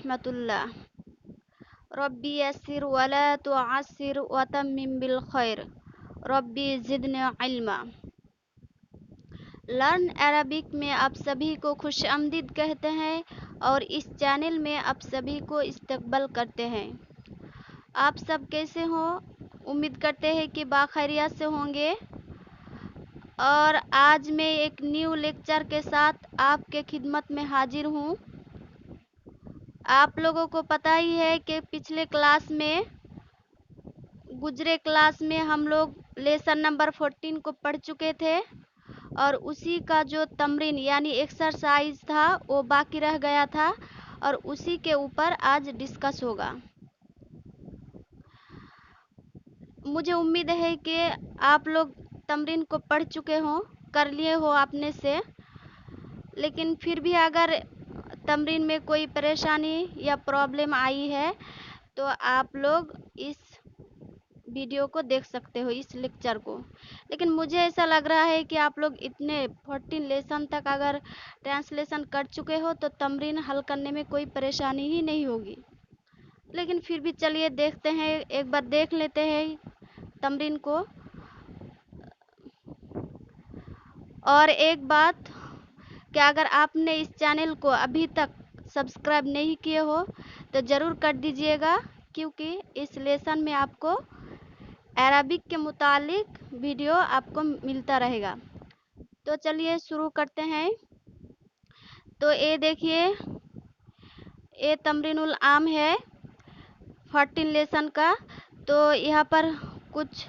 ورحمة الله. ربي يسر ولا تعسر وتمم بالخير. ربی زدنی علما. لرن عربک میں آپ سبھی کو خوش آمدید کہتے ہیں اور اس چینل میں آپ سبھی کو استقبال کرتے ہیں. آپ سب کیسے ہوں؟ امید کرتے ہیں کہ باخیریت سے ہوں گے. اور آج میں ایک نیو لیکچر کے ساتھ آپ کے خدمت میں حاضر ہوں. آپ لوگوں کو پتہ ہی ہے کہ پچھلے گزرے کلاس میں ہم لوگ لیسن نمبر 14 کو پڑھ چکے تھے اور اسی کا جو تمرین یعنی ایکسرسائز تھا وہ باقی رہ گیا تھا اور اسی کے اوپر آج ڈسکس ہوگا. مجھے امید ہے کہ آپ لوگ تمرین کو پڑھ چکے ہوں، کر لیے ہو اپنے سے، لیکن پھر بھی اگر تمرین میں کوئی پریشانی یا پرابلم آئی ہے تو آپ لوگ اس ویڈیو کو دیکھ سکتے ہو، اس لیکچر کو. لیکن مجھے ایسا لگ رہا ہے کہ آپ لوگ اتنے 14 لیسن تک اگر ٹرانسلیشن کر چکے ہو تو تمرین حل کرنے میں کوئی پریشانی ہی نہیں ہوگی. لیکن پھر بھی چلیے دیکھتے ہیں، ایک بار دیکھ لیتے ہیں تمرین کو. اور ایک بات کہ اگر آپ نے اس چینل کو ابھی تک سبسکرائب نہیں کیے ہو تو ضرور کر دیجئے گا، کیونکہ اس لیسن میں آپ کو عربک کے متعلق ویڈیو آپ کو ملتا رہے گا. تو چلیے شروع کرتے ہیں. تو یہ دیکھیے، یہ تمرین العام ہے 14 لیسن کا. تو یہاں پر کچھ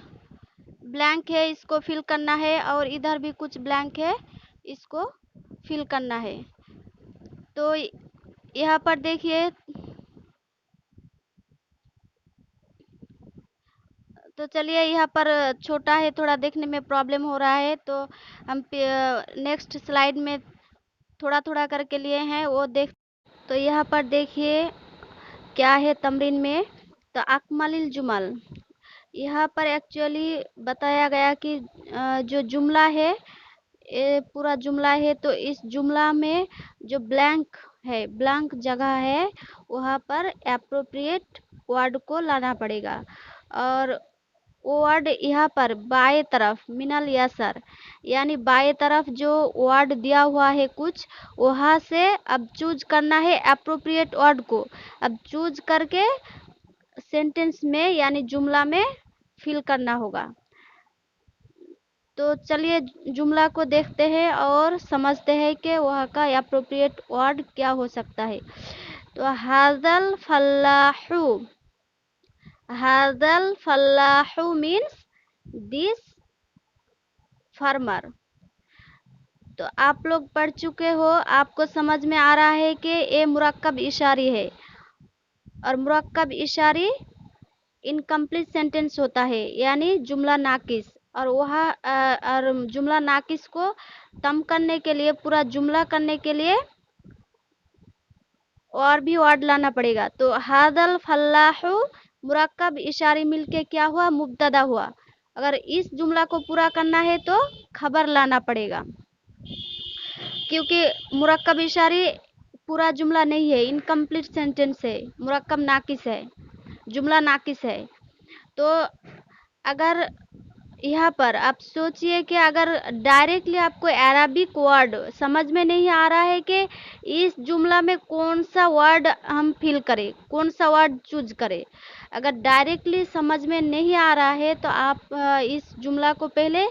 بلینک ہے، اس کو فل کرنا ہے، اور ادھر بھی کچھ بلینک ہے، اس کو فل کرنا ہے. تو یہاں پر دیکھیے، تو چلیے یہاں پر چھوٹا ہے، تھوڑا دیکھنے میں پرابلم ہو رہا ہے، تو ہم نیکسٹ سلائیڈ میں تھوڑا تھوڑا کر کے لیے ہیں وہ دیکھ. تو یہاں پر دیکھیے کیا ہے تمرین میں. تو اکمل الجمل، یہاں پر ایکچولی بتایا گیا کہ جو جملہ ہے پورا جملہ ہے، تو اس جملہ میں جو بلینک جگہ ہے وہاں پر اپروپریٹ ورڈ کو لانا پڑے گا. اور ورڈ یہاں پر بائیں طرف من الیسر، یعنی بائیں طرف جو ورڈ دیا ہوا ہے کچھ، وہاں سے اب چوز کرنا ہے اپروپریٹ ورڈ کو. اب چوز کر کے سینٹنس میں یعنی جملہ میں فل کرنا ہوگا. تو چلیے جملہ کو دیکھتے ہیں اور سمجھتے ہیں کہ وہاں کا اپروپریٹ ورڈ کیا ہو سکتا ہے. تو ہاذل فلاح مینس دس فارمر. تو آپ لوگ پڑھ چکے ہو، آپ کو سمجھ میں آ رہا ہے کہ یہ مرکب اشاری ہے، اور مرکب اشاری انکمپلیٹ سینٹنس ہوتا ہے یعنی جملہ ناقص. اور جملہ ناقص کو تم کرنے کے لیے، پورا جملہ کرنے کے لیے اور بھی ورڈ لانا پڑے گا. تو ہاذل فلاح مرکب اشاری مل کے کیا ہوا؟ مبتدا ہوا. اگر اس جملہ کو پورا کرنا ہے تو خبر لانا پڑے گا، کیونکہ مرکب اشاری پورا جملہ نہیں ہے، انکمپلیٹ سینٹنس ہے، مرکب ناقص ہے، جملہ ناقص ہے. تو اگر یہاں پر آپ سوچئے کہ اگر ڈائریکٹلی آپ کو عربک ورڈ سمجھ میں نہیں آ رہا ہے کہ اس جملہ میں کون سا ورڈ ہم فل کریں، کون سا ورڈ چوز کریں، اگر ڈائریکٹلی سمجھ میں نہیں آ رہا ہے تو آپ اس جملہ کو پہلے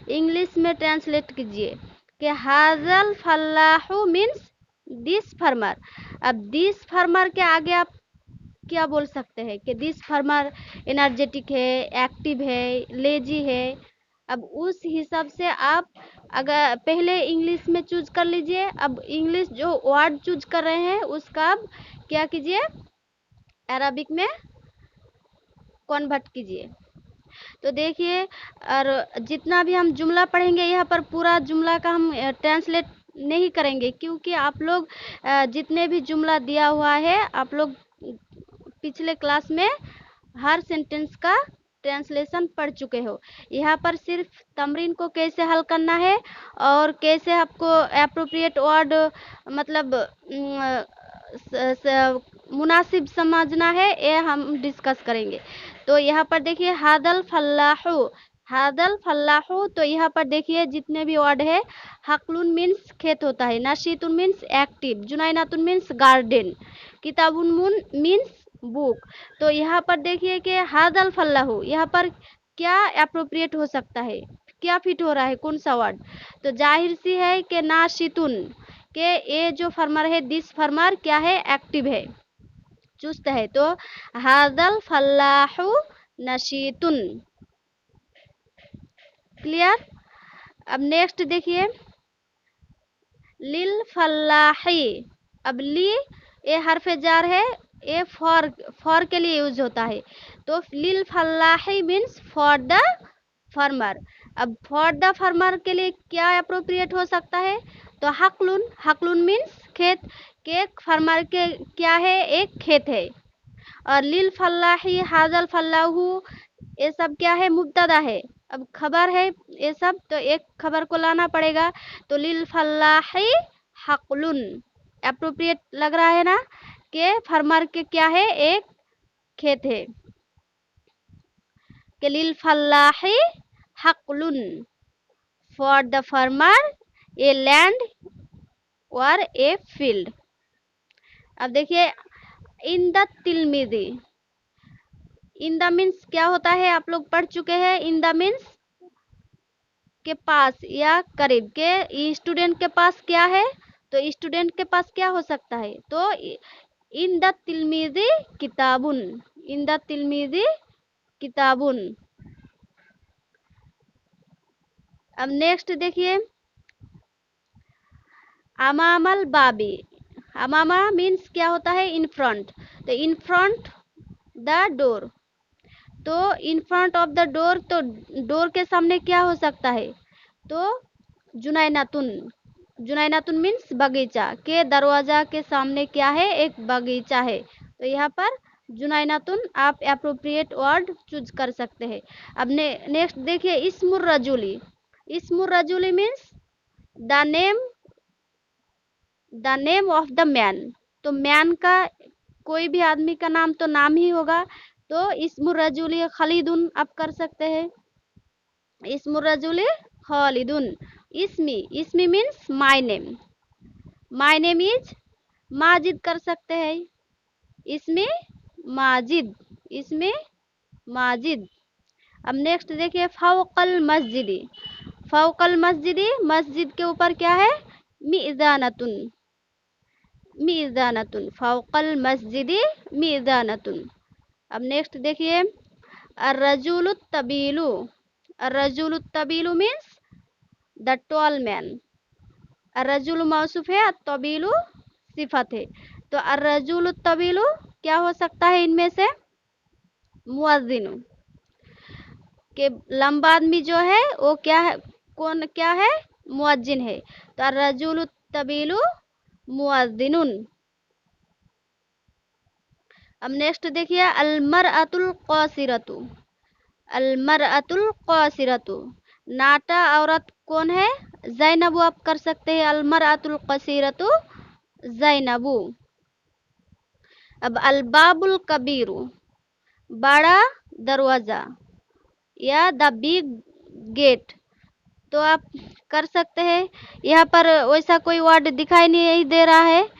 انگلش میں ٹرانسلیٹ کیجئے کہ ہاذل فلاح مینس دس فارمر. اب دس فارمر کے آگے آپ کیا بول سکتے ہیں کہ دس فارمر انرجیٹک ہے، ایکٹیو ہے، لیجی ہے. اب اس حساب سے آپ اگر پہلے انگلش میں چوز کر لیجئے، اب انگلش جو ورڈ چوز کر رہے ہیں اس کا اب کیا کیجئے، عربک میں کنورٹ کیجئے. تو دیکھیے، اور جتنا بھی ہم جملہ پڑھیں گے یہاں پر پورا جملہ کا ہم ٹرانسلیٹ نہیں کریں گے، کیونکہ آپ لوگ جتنے بھی جملہ دیا ہوا ہے آپ لوگ پچھلے کلاس میں ہر سینٹنس کا ٹرانسلیشن پڑھ چکے ہو. یہاں پر صرف تمرین کو کیسے حل کرنا ہے اور کیسے آپ کو اپروپریٹ ورڈ مطلب मुनासिब समझना है ये हम डिस्कस करेंगे। तो यहाँ पर देखिए हादल फल्लाहु, तो यहाँ पर देखिए जितने भी वर्ड है, हकलुन मीन्स खेत होता है, नशीतुन मीन्स एक्टिव, जुनैनातुन मीन्स गार्डन, किताबुन मीन्स बुक। तो यहाँ पर देखिए कि हादल फल्लाहु, यहाँ पर क्या अप्रोप्रिएट हो सकता है, क्या फिट हो रहा है, कौन सा वर्ड? तो जाहिर सी है कि नाशितुन, के ये जो फार्मर है, दिस फार्मर क्या है, एक्टिव है, चुस्त है। तो हादल फल्लाहु नशीतुन, क्लियर। अब नेक्स्ट देखिए लिल फल्लाही, अब ली ये हरफे जार है, ये फॉर के लिए यूज होता है। तो लिल फल्लाही मीन्स फॉर द फार्मर। अब फॉर द फार्मर के लिए क्या अप्रोप्रिएट हो सकता है? तो हकलुन मीन्स खेत, के फार्मर के क्या है, एक खेत है। और लिल फल्लाही, हाजल फल्लाहू, ये सब क्या है, मुब्तदा है। अब खबर है ये सब, तो एक खबर को लाना पड़ेगा। तो लिल फल्लाही हकलुन, अप्रोप्रिएट लग रहा है ना, कि फार्मर के क्या है, एक खेत है। कि लिल फल्लाही हकलुन, for the farmer a land और ए फील्ड। अब देखिए इन द तिलमिदी, इन द मीन्स क्या होता है, आप लोग पढ़ चुके हैं। इन द मीन्स के पास या करीब, के स्टूडेंट के पास क्या है, तो स्टूडेंट के पास क्या हो सकता है? तो इन द तिलमिदी किताबुन, इन द तिलमिदी किताबुन। अब नेक्स्ट देखिए अमामल बाबी, अमामा मीन्स क्या होता है, इन फ्रंट। तो इन फ्रंट द डोर, तो in front of the door, तो डोर के सामने क्या हो सकता है? तो जुनैनातुन, जुनैनातुन मीन्स बगीचा, के दरवाजा के सामने क्या है, एक बगीचा है। तो यहाँ पर जुनैनातुन आप अप्रोप्रिएट वर्ड चूज कर सकते हैं। अब नेक्स्ट देखिए इस्मुर रजूली, इस्मुर रजूली means the name of the man. तो मैन का, कोई भी आदमी का नाम तो नाम ही होगा। तो इस्मुर रजूली खालिदुन आप कर सकते हैं, इस्मुर रजूली खालिदुन। इसमी means my name is Majid कर सकते हैं, इसमें माजिद, इसमें माजिद। अब नेक्स्ट देखिए फौकल मस्जिदी, फौकल मस्जिदी, मस्जिद के ऊपर क्या है, मिज़ानतुन, मिज़ानतुन, फौकल मस्जिदी मिज़ानतुन। अब नेक्स्ट देखिए अर्रजुलुत तबीलु, अर्रजुलुत तबीलु मीन्स द टॉल मैन। अर्रजुलु मौसूफ है, तबीलु सिफत है। तो अर्रजुलुत तबीलु क्या हो सकता है इनमें से? मुअज्जिनु, के लंबा आदमी जो है वो क्या है, कौन क्या है, मुअज्जिन है। तो अर्रजुलुत तबीलु मुअज्जिनुन। अब नेक्स्ट देखिए अलमरअतुल क़ासिरतु, अलमरअतुल क़ासिरतु, नाटा औरत कौन है, ज़ैनबु आप कर सकते हैं, अलमरअतुल क़ासिरतु ज़ैनबु। अब अलबाबुल कबीरु, बड़ा दरवाज़ा या द बिग गेट, तो आप कर सकते हैं। यहाँ पर वैसा कोई वर्ड दिखाई नहीं दे रहा है,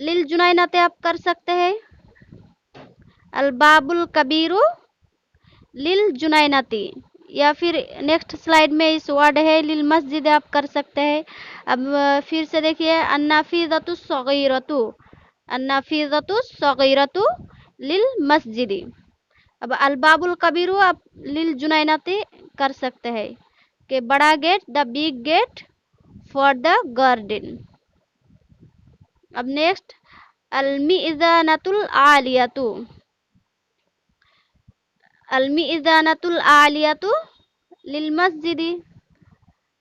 लिल जुनैनते आप कर सकते हैं, अलबाबुल कबीरु लिल जुनैनती। या फिर नेक्स्ट स्लाइड में इस वर्ड है लिल मस्जिद, आप कर सकते हैं। अब फिर से देखिए अन्नाफीज़तु सगीरतु, अन्नाफीज़तु सगीरतु लिल मस्जिदी। अब अलबाबुल कबीरु आप लिल जुनैनती कर सकते हैं, कि बड़ा gate, the big gate for the garden. अब नेक्स्ट अलमीज़ानतुल आलियतु, अलमीज़ानतुल आलियतु लिल मस्जिदी।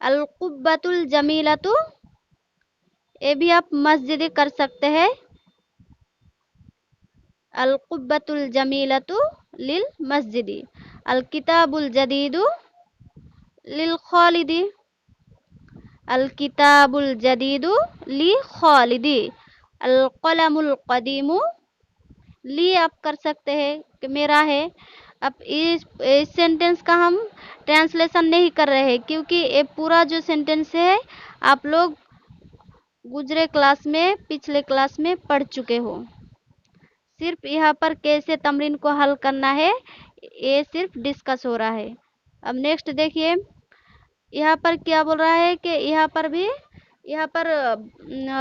अलकुब्बतुल जमीलतु, ये भी आप मस्जिद कर सकते हैं, अलकुब्बतुल जमीलतु लिल मस्जिदी। अलकिताबुल जदीदु लिल खालिदी, अलकिताबुल जदीदु लि खालिदी। अलकलमुल कदीमु ली आप कर सकते हैं कि मेरा है। अब इस सेंटेंस का हम ट्रांसलेशन नहीं कर रहे हैं क्योंकि ये पूरा जो सेंटेंस है आप लोग गुजरे क्लास में पिछले क्लास में पढ़ चुके हो। सिर्फ यहाँ पर कैसे तमरीन को हल करना है ये सिर्फ डिस्कस हो रहा है। अब नेक्स्ट देखिए यहाँ पर क्या बोल रहा है कि यहाँ पर भी यहाँ पर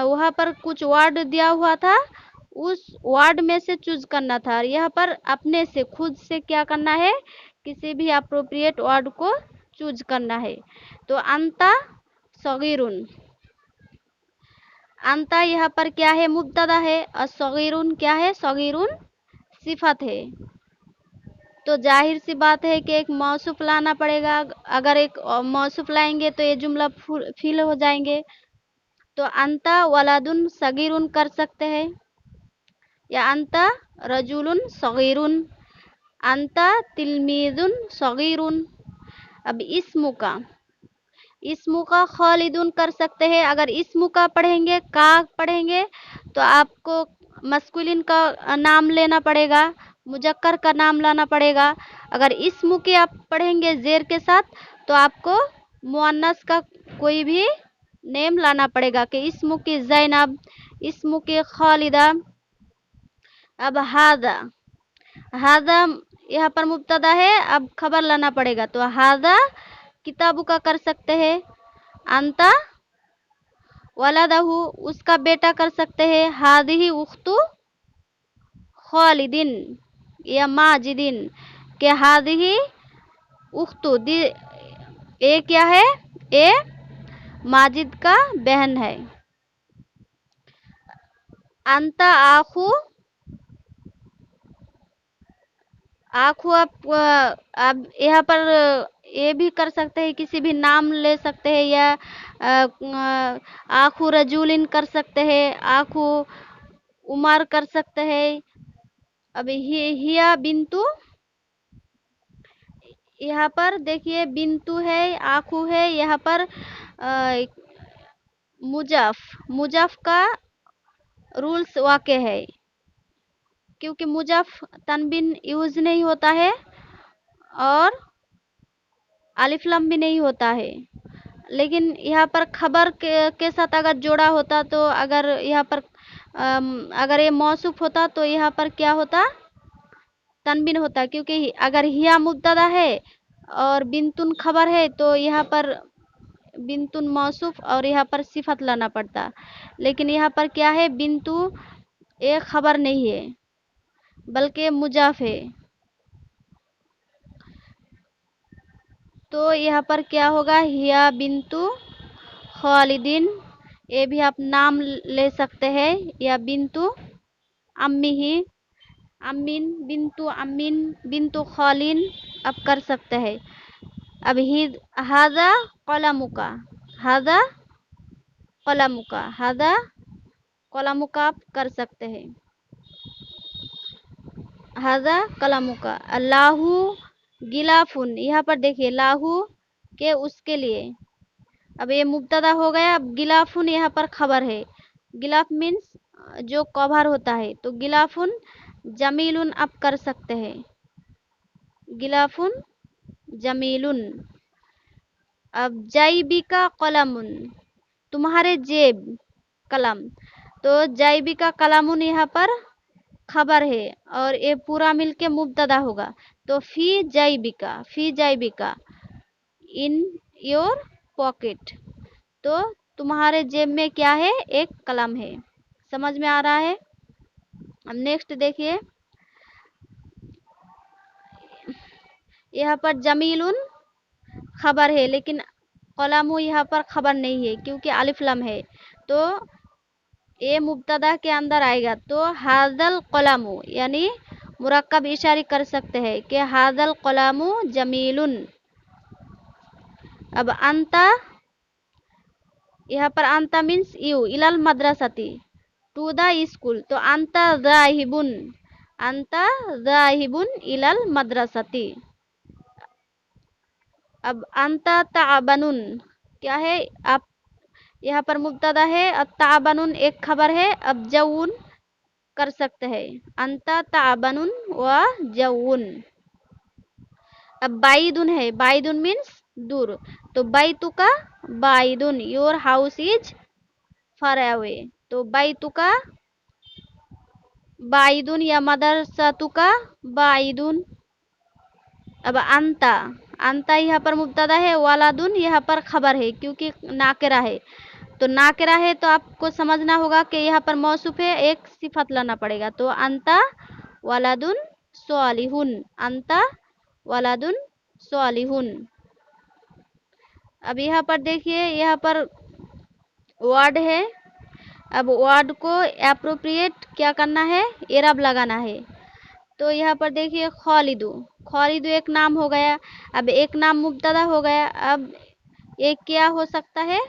वहाँ पर कुछ वर्ड दिया हुआ था, उस वर्ड में से चूज करना था। यहाँ पर अपने से खुद से क्या करना है, किसी भी अप्रोप्रिएट वर्ड को चूज करना है। तो अंता सगीरुन, अंता यहाँ पर क्या है, मुब्तदा है, और सगीरुन क्या है, सगीरुन सिफत है। तो जाहिर सी बात है कि एक मौसूफ लाना पड़ेगा। अगर एक मौसूफ लाएंगे तो ये जुमला फिल हो जाएंगे। तो अंता वलादुन सगीरुन कर सकते हैं, या अंता रजुलुन सगीरुन, अंता तिलमीजुन सगीरुन। अब इस्मु का खालिदुन कर सकते हैं। अगर इस्मु का पढ़ेंगे, का पढ़ेंगे तो आपको मस्कुलिन का नाम लेना पड़ेगा, मुजक्कर का नाम लाना पड़ेगा। अगर इस्मु के आप पढ़ेंगे जेर के साथ तो आपको मुअन्नस का कोई भी नेम लाना पड़ेगा कि इस्मु की ज़ैनब, इस्मु की खालिदा। अब हादा, हादा यहाँ पर मुब्तदा है, अब खबर लाना पड़ेगा। तो हादा किताबु का कर सकते हैं, अंता वलदहु उसका बेटा कर सकते हैं, हादिही उख्तु खालिदिन या माजिदिन के हादिही उख्तु ये क्या है, ये माजिद का बहन है। अंता आखू, आखू आप यहाँ पर ये भी कर सकते हैं, किसी भी नाम ले सकते हैं, या आखू रजूलिन कर सकते हैं, आखू उमर कर सकते हैं। अब हिया बिंतु, यहाँ पर देखिए बिंतु है, आखू है, यहाँ पर मुजाफ का रूल्स वाक़े है क्योंकि मुजाफ तनबीन यूज नहीं होता है और अलिफ लम भी नहीं होता है। लेकिन यहाँ पर खबर के साथ अगर जोड़ा होता तो अगर यहाँ पर अगर ये मौसूफ होता तो यहाँ पर क्या होता, तनबीन होता, क्योंकि अगर हिया मुब्तदा है और बिंतुन खबर है तो यहाँ पर बिंतुन मौसूफ और यहाँ पर सिफत लाना पड़ता। लेकिन यहाँ पर क्या है, बिंतु एक खबर नहीं है बल्कि मुजाफ है। तो यहाँ पर क्या होगा, हिया बिंतु खालिदिन, ये भी आप नाम ले सकते हैं, या बिंतु अम्मी ही, अम्मीन बिंतु अम्मीन बिंतु खालिन आप कर सकते हैं। अब हादा कलमुका, हादा कलमुका, हादा कलमुका आप कर सकते हैं, हादा कलमुका। अल्लाहु गिलाफुन, यहाँ पर देखिए लाहू के उसके लिए, अब ये मुब्तदा हो गया। अब गिलाफुन यहाँ पर खबर है, गिलाफ मीन्स जो कवर होता है, तो गिलाफुन जमीलुन आप कर सकते हैं, गिलाफुन जमीलुन। अब जैबिका कलमुन, तुम्हारे जेब कलम, तो जैबिका कलमुन यहाँ पर खबर है और ये पूरा मिलके मुब्तदा होगा। तो फी जैबिका इन योर पॉकेट, तो तुम्हारे जेब में क्या है, एक कलम है। समझ में आ रहा है। अब नेक्स्ट देखिए, यहाँ पर जमीलुन खबर है लेकिन कलमु यहाँ पर खबर नहीं है क्योंकि अलिफ लम है, तो ये मुब्तदा के अंदर आएगा। तो हादल कलमु यानी मुरक्कब इशारी कर सकते हैं कि हादल कलमु जमीलुन। अब अंता, यहाँ पर अंता मीन्स यू, इलल मद्रसती टू द स्कूल, तो अंता ज़ाहिबुन, अंता ज़ाहिबुन इलल मद्रसती। अब अंता ताबनुन क्या है, आप यहाँ पर मुब्तदा है, अब ताबनुन एक खबर है। अब जऊन कर सकते हैं। अंता ताबनुन व जउन। अब बाइदुन है, बाइदुन मीन्स दूर, तो बैतुका बाइदुन, your house is far away, तो बैतुका बाइदुन या मदरसतुका बाइदुन। अब अंता, अंता यहाँ पर मुब्तदा है, वालादुन यहाँ पर खबर है क्योंकि नाकिरा है, तो नाकिरा है तो आपको समझना होगा कि यहाँ पर मौसूफ है, एक सिफत लाना पड़ेगा, तो अंता वालादुन स्वालिहुन, अंता वालादुन स्वालिहुन। अब यहाँ पर देखिए, यहाँ पर वर्ड है, अब वर्ड को एप्रोप्रिएट क्या करना है, एरब लगाना है। तो यहाँ पर देखिए खालिदू, खालिदू एक नाम हो गया, अब एक नाम मुब्तदा हो गया, अब एक क्या हो सकता है,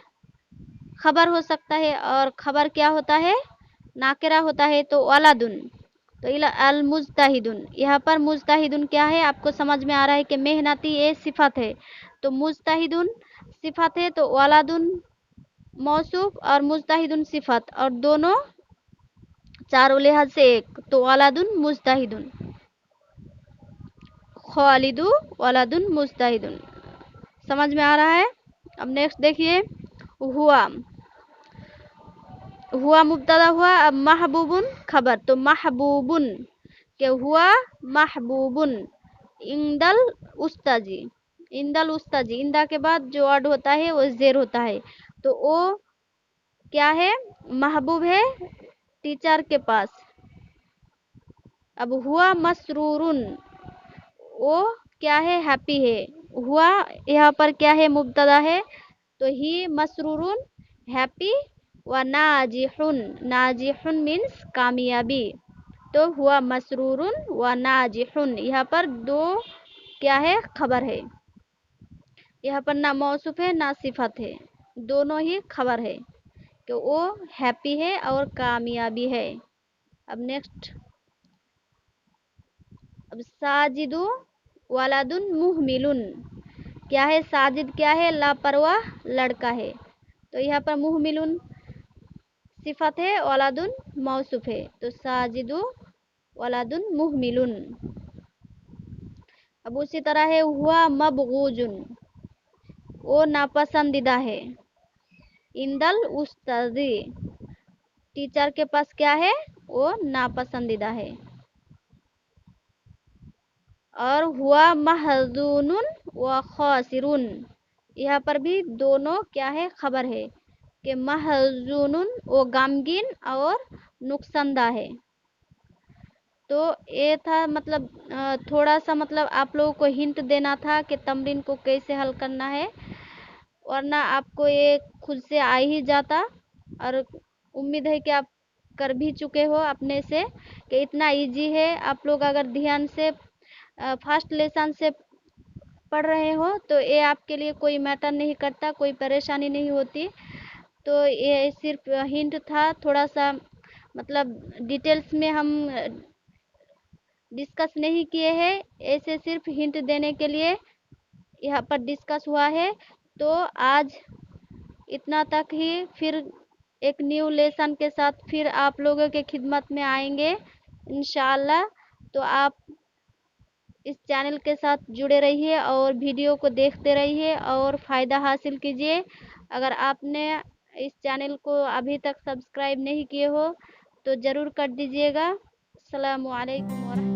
खबर हो सकता है, और खबर क्या होता है, नाकिरा होता है, तो वालादुन, तो इला अल मुजताहिदुन, यहाँ पर मुजताहिदुन क्या है, आपको समझ में आ रहा है कि मेहनती ये सिफत है, तो मुजताहिदुन सिफत है, तो वालादुन मौसूफ और मुजताहिदुन सिफत, और दोनों चारों लिहाज से एक, तो वालादुन मुजताहिदुन, खालिदु वालादुन मुजताहिदुन। समझ में आ रहा है। अब नेक्स्ट देखिए, हुआ, हुआ मुब्तदा हुआ, अब महबूबुन खबर, तो महबूबुन के हुआ महबूबुन इंदल उस्ताजी, इंदल उस्ताजी, इंदा के बाद जो वर्ड होता है वो जेर होता है, तो वो क्या है, महबूब है टीचर के पास। अब हुआ मसरूरुन, वो क्या है, हैप्पी है, हुआ यहाँ पर क्या है, मुब्तदा है, तो ही मसरूरुन हैप्पी, व नाजिहुन, नाजिहुन मीन्स कामयाबी, तो हुआ मसरूरुन व नाजिहुन, यहाँ पर दो क्या है, खबर है, यहाँ पर ना मौसूफ है ना सिफत है, दोनों ही खबर है कि वो हैप्पी है और कामयाबी है। अब नेक्स्ट, अब साजिदु वालादुन मुहमिलुन, क्या है, साजिद क्या है, लापरवाह लड़का है, तो यहाँ पर मुहमिलुन सिफत है, वालादुन मौसूफ है, तो साजिदु वालादुन मुहमिलुन। अब उसी तरह है, हुआ मबगूजुन, वो नापसंदीदा है, इंदल उस्तादी, टीचर के पास क्या है, वो नापसंदीदा है, और हुआ महजूनुन व खासिरुन, यहाँ पर भी दोनों क्या है, खबर है कि महजूनुन वो गमगीन और नुकसानदा है। तो ये था मतलब थोड़ा सा मतलब आप लोगों को हिंट देना था कि तमरीन को कैसे हल करना है, वरना आपको ये खुद से आ ही जाता, और उम्मीद है कि आप कर भी चुके हो अपने से, कि इतना इजी है। आप लोग अगर ध्यान से फर्स्ट लेसन से पढ़ रहे हो तो ये आपके लिए कोई मैटर नहीं करता, कोई परेशानी नहीं होती। तो ये सिर्फ हिंट था, थोड़ा सा मतलब डिटेल्स में हम डिस्कस नहीं किए हैं, ऐसे सिर्फ हिंट देने के लिए यहाँ पर डिस्कस हुआ है। तो आज इतना तक ही, फिर एक न्यू लेसन के साथ फिर आप लोगों के खिदमत में आएंगे इंशाअल्लाह। तो आप इस चैनल के साथ जुड़े रहिए और वीडियो को देखते रहिए और फ़ायदा हासिल कीजिए। अगर आपने इस चैनल को अभी तक सब्सक्राइब नहीं किए हो तो ज़रूर कर दीजिएगा। अस्सलामु अलैकुम वरहमतुल्लाह।